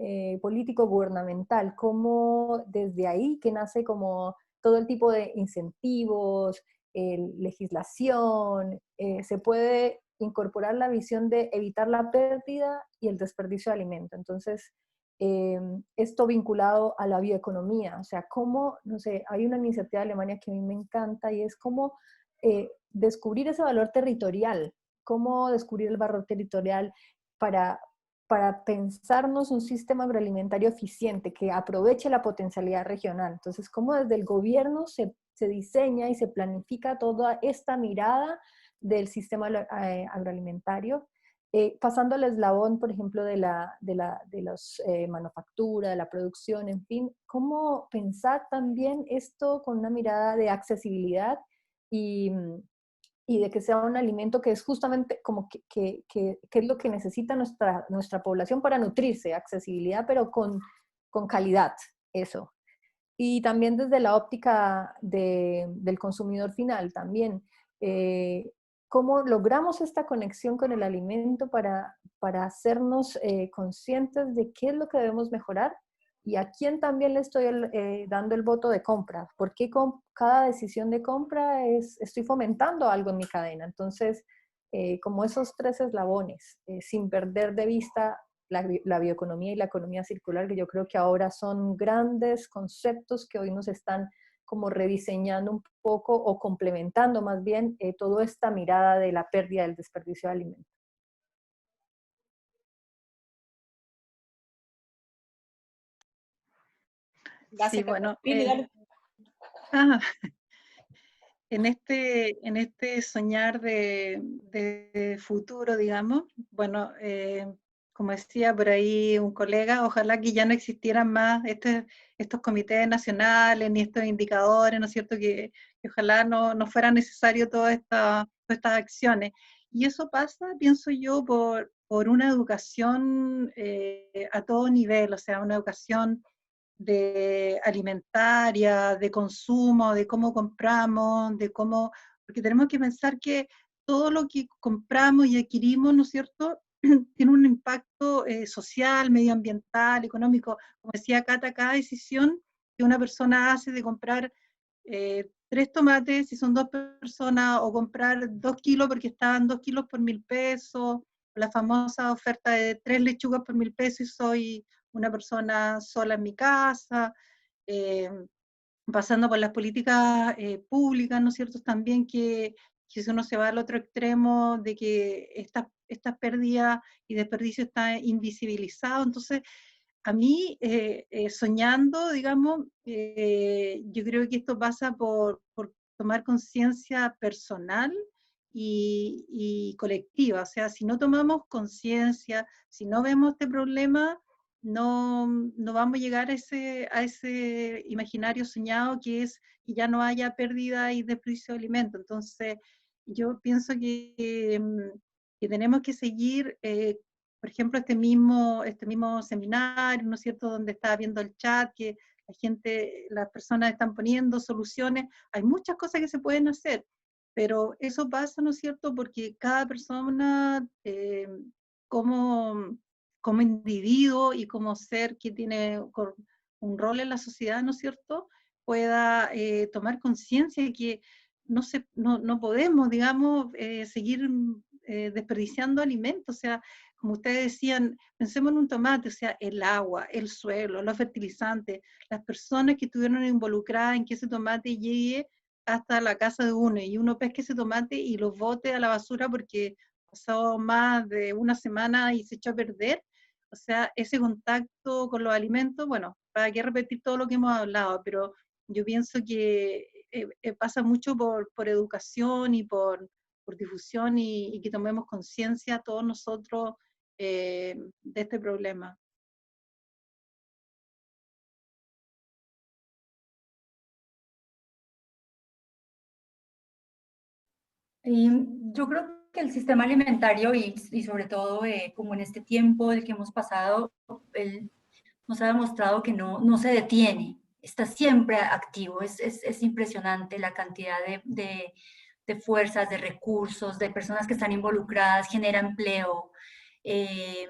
político gubernamental, como desde ahí que nace como todo el tipo de incentivos, legislación, se puede incorporar la visión de evitar la pérdida y el desperdicio de alimento. Entonces, esto vinculado a la bioeconomía, o sea, cómo, no sé, hay una iniciativa de Alemania que a mí me encanta y es cómo descubrir ese valor territorial, cómo descubrir el valor territorial para, para pensarnos un sistema agroalimentario eficiente que aproveche la potencialidad regional. Entonces, cómo desde el gobierno se diseña y se planifica toda esta mirada del sistema agroalimentario. pasando al eslabón, por ejemplo, de la manufactura, de la producción, en fin, ¿cómo pensar también esto con una mirada de accesibilidad y, y de que sea un alimento que es justamente como que es lo que necesita nuestra población para nutrirse, accesibilidad, pero con calidad, eso. Y también desde la óptica del consumidor final también. ¿Cómo logramos esta conexión con el alimento para hacernos conscientes de qué es lo que debemos mejorar y a quién también le estoy dando el voto de compra? Porque con cada decisión de compra estoy fomentando algo en mi cadena. Entonces, como esos tres eslabones, sin perder de vista la bioeconomía y la economía circular, que yo creo que ahora son grandes conceptos que hoy nos están como rediseñando un poco o complementando más bien toda esta mirada de la pérdida del desperdicio de alimentos. Sí, Gracias, bueno, Pili, dale. en este soñar de futuro, digamos, bueno, como decía por ahí un colega, ojalá que ya no existieran más estos comités nacionales ni estos indicadores, ¿no es cierto? Que ojalá no fuera necesario todas estas acciones. Y eso pasa, pienso yo, por una educación a todo nivel, o sea, una educación de alimentaria, de consumo, de cómo compramos, de cómo, porque tenemos que pensar que todo lo que compramos y adquirimos, ¿no es cierto?, tiene un impacto social, medioambiental, económico. Como decía Cata, cada decisión que una persona hace de comprar 3 tomates, si son 2 personas, o comprar 2 kilos porque estaban 2 kilos por 1.000 pesos, la famosa oferta de 3 lechugas por 1.000 pesos y soy una persona sola en mi casa, eh, pasando por las políticas públicas, ¿no es cierto? También que si uno se va al otro extremo de que estas pérdidas y desperdicio está invisibilizado. Entonces, a mí, soñando, digamos, yo creo que esto pasa por tomar conciencia personal y colectiva. O sea, si no tomamos conciencia, si no vemos este problema, no vamos a llegar a ese imaginario soñado que es que ya no haya pérdida y desperdicio de alimentos. Entonces, yo pienso que tenemos que seguir, por ejemplo, este mismo seminario, ¿no es cierto?, donde estaba viendo el chat, que las personas están poniendo soluciones. Hay muchas cosas que se pueden hacer, pero eso pasa, ¿no es cierto?, porque cada persona, como como individuo y como ser que tiene un rol en la sociedad, ¿no es cierto?, pueda tomar conciencia de que no podemos, digamos, seguir desperdiciando alimentos. O sea, como ustedes decían, pensemos en un tomate, o sea, el agua, el suelo, los fertilizantes, las personas que estuvieron involucradas en que ese tomate llegue hasta la casa de uno y uno pesque ese tomate y lo bote a la basura porque pasó más de una semana y se echó a perder. O sea, ese contacto con los alimentos, bueno, para qué repetir todo lo que hemos hablado, pero yo pienso que pasa mucho por educación y por difusión y que tomemos conciencia todos nosotros de este problema. Yo creo que el sistema alimentario y sobre todo como en este tiempo del que hemos pasado, nos ha demostrado que no se detiene, está siempre activo. Es impresionante la cantidad de fuerzas, de recursos, de personas que están involucradas, genera empleo. Se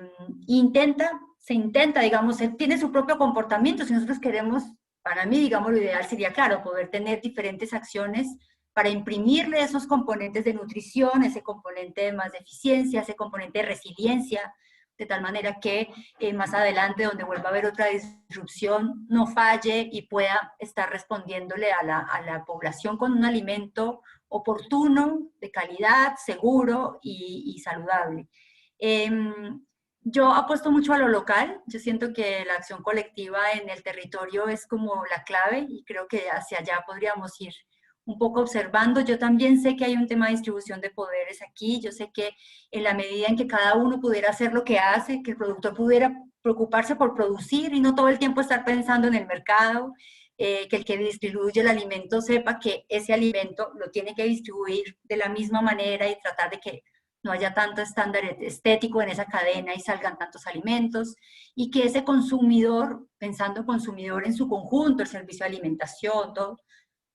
intenta, digamos, él tiene su propio comportamiento. Si nosotros queremos, para mí, digamos, lo ideal sería, claro, poder tener diferentes acciones para imprimirle esos componentes de nutrición, ese componente de más de eficiencia, ese componente de resiliencia, de tal manera que más adelante, donde vuelva a haber otra disrupción, no falle y pueda estar respondiéndole a la población con un alimento oportuno, de calidad, seguro y saludable. Yo apuesto mucho a lo local. Yo siento que la acción colectiva en el territorio es como la clave y creo que hacia allá podríamos ir un poco observando. Yo también sé que hay un tema de distribución de poderes aquí. Yo sé que en la medida en que cada uno pudiera hacer lo que hace, que el productor pudiera preocuparse por producir y no todo el tiempo estar pensando en el mercado, que el que distribuye el alimento sepa que ese alimento lo tiene que distribuir de la misma manera y tratar de que no haya tanto estándar estético en esa cadena y salgan tantos alimentos, y que ese consumidor, pensando consumidor en su conjunto, el servicio de alimentación, todo,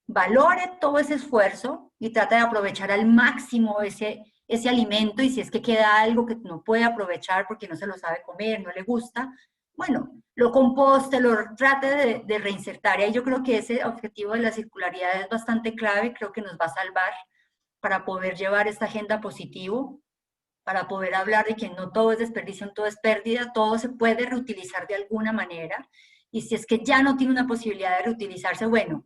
valore todo ese esfuerzo y trate de aprovechar al máximo ese alimento, y si es que queda algo que no puede aprovechar porque no se lo sabe comer, no le gusta, bueno, lo composte, lo trate de reinsertar. Y yo creo que ese objetivo de la circularidad es bastante clave, creo que nos va a salvar para poder llevar esta agenda positivo, para poder hablar de que no todo es desperdicio, todo es pérdida, todo se puede reutilizar de alguna manera, y si es que ya no tiene una posibilidad de reutilizarse, bueno,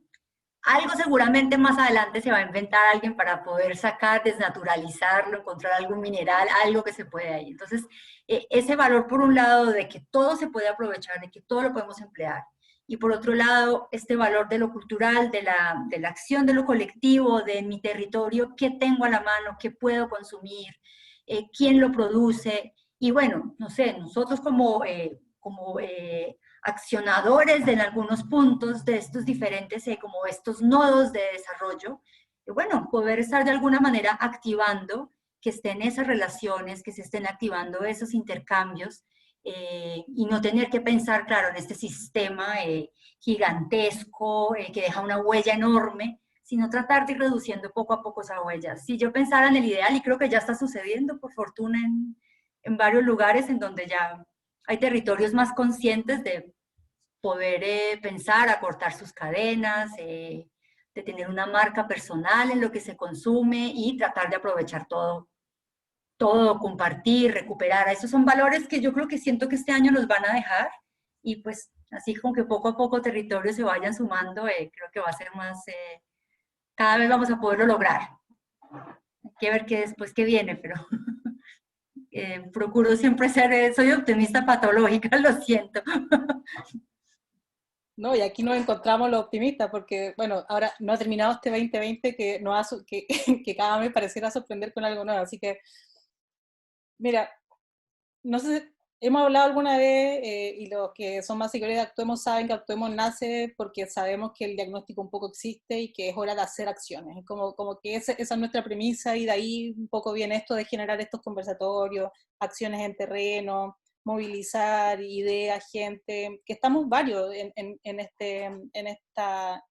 algo seguramente más adelante se va a inventar alguien para poder sacar, desnaturalizarlo, encontrar algún mineral, algo que se puede ahí. Entonces, ese valor por un lado de que todo se puede aprovechar, de que todo lo podemos emplear, y por otro lado, este valor de lo cultural, de la acción de lo colectivo, de mi territorio, qué tengo a la mano, qué puedo consumir, quién lo produce, y bueno, no sé, nosotros como accionadores en algunos puntos de estos diferentes, como estos nodos de desarrollo, bueno, poder estar de alguna manera activando que estén esas relaciones, que se estén activando esos intercambios, y no tener que pensar, claro, en este sistema gigantesco que deja una huella enorme, sino tratar de ir reduciendo poco a poco esa huella. Si yo pensara en el ideal, y creo que ya está sucediendo, por fortuna, en varios lugares en donde ya hay territorios más conscientes de poder pensar, acortar sus cadenas, de tener una marca personal en lo que se consume y tratar de aprovechar todo, compartir, recuperar. Esos son valores que yo creo que siento que este año nos van a dejar, y pues así como que poco a poco territorios se vayan sumando, creo que va a ser más, cada vez vamos a poderlo lograr. Hay que ver qué después qué viene, pero procuro siempre ser, soy optimista patológica, lo siento. No, y aquí nos encontramos los optimistas, porque, bueno, ahora no ha terminado este 2020 que cada mes pareciera sorprender con algo nuevo, así que, mira, no sé, hemos hablado alguna vez, y los que son más seguidores de Actuemos saben que Actuemos nace porque sabemos que el diagnóstico un poco existe y que es hora de hacer acciones, es como que esa es nuestra premisa, y de ahí un poco viene esto de generar estos conversatorios, acciones en terreno, movilizar ideas, gente, que estamos varios en esta,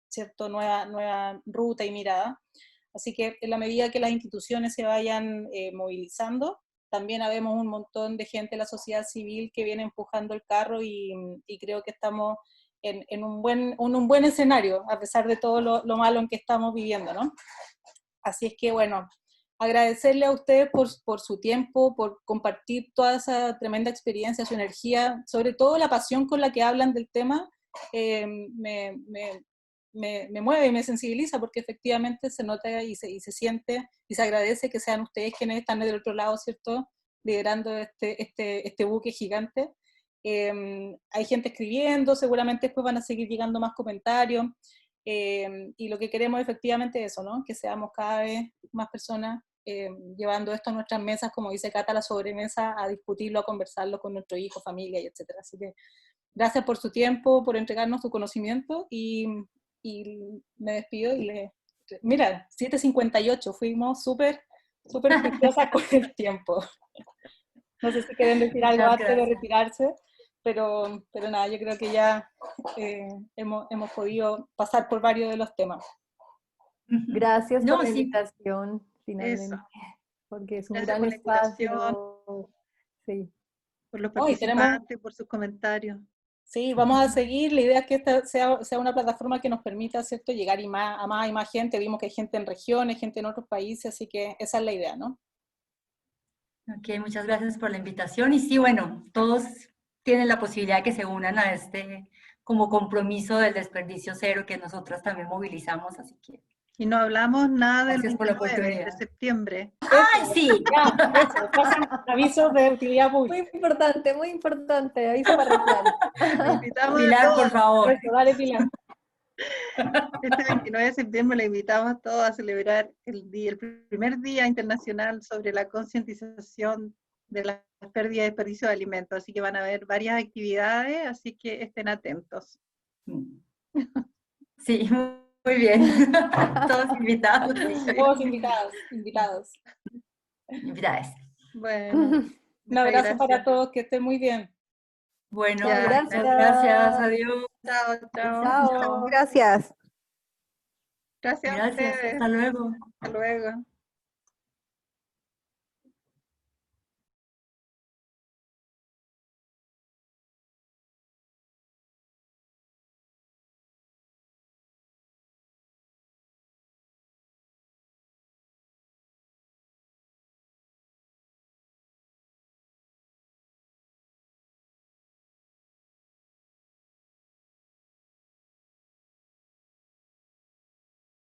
¿cierto?, nueva ruta y mirada. Así que en la medida que las instituciones se vayan movilizando, también habemos un montón de gente de la sociedad civil que viene empujando el carro, y creo que estamos en un buen escenario, a pesar de todo lo malo en que estamos viviendo, ¿no? Así es que, bueno, agradecerle a ustedes por su tiempo, por compartir toda esa tremenda experiencia, su energía, sobre todo la pasión con la que hablan del tema, me mueve y me sensibiliza, porque efectivamente se nota y se siente y se agradece que sean ustedes quienes están del otro lado, ¿cierto?, liderando este buque gigante. Hay gente escribiendo, seguramente después van a seguir llegando más comentarios, y lo que queremos efectivamente es eso, ¿no?, que seamos cada vez más personas llevando esto a nuestras mesas, como dice Cata, a la sobremesa, a discutirlo, a conversarlo con nuestros hijos, familia, y etcétera. Así que gracias por su tiempo, por entregarnos su conocimiento, y me despido y mira, 7:58, fuimos súper juiciosas con el tiempo. No sé si quieren decir algo antes de retirarse, pero nada, yo creo que ya hemos podido pasar por varios de los temas. Gracias por la invitación, finalmente, porque es un gran espacio. Sí. Por los participantes, por sus comentarios. Sí, vamos a seguir. La idea es que esta sea una plataforma que nos permita, ¿cierto?, llegar a más y más gente. Vimos que hay gente en regiones, gente en otros países, así que esa es la idea, ¿no? Ok, muchas gracias por la invitación. Y sí, bueno, todos tienen la posibilidad de que se unan a este como compromiso del desperdicio cero que nosotros también movilizamos, así que... Y no hablamos nada del 29 de septiembre. ¡Ay, sí! Ya, eso, pasan avisos de utilidad pública. Muy importante, aviso parroquial. Invitamos Pilar, por favor. Eso, dale, Pilar. Este 29 de septiembre le invitamos a todos a celebrar el primer Día Internacional sobre la concientización de las pérdidas y desperdicio de alimentos. Así que van a haber varias actividades, así que estén atentos. Sí, muy bien. Todos invitados. Todos invitados, invitados. Invitadas. Bueno, Un abrazo gracias. para todos, que estén muy bien. Bueno, Ya, muchas gracias. Adiós. Chao, chao. Chao, gracias. Gracias a Gracias. ustedes. Hasta luego. Hasta luego.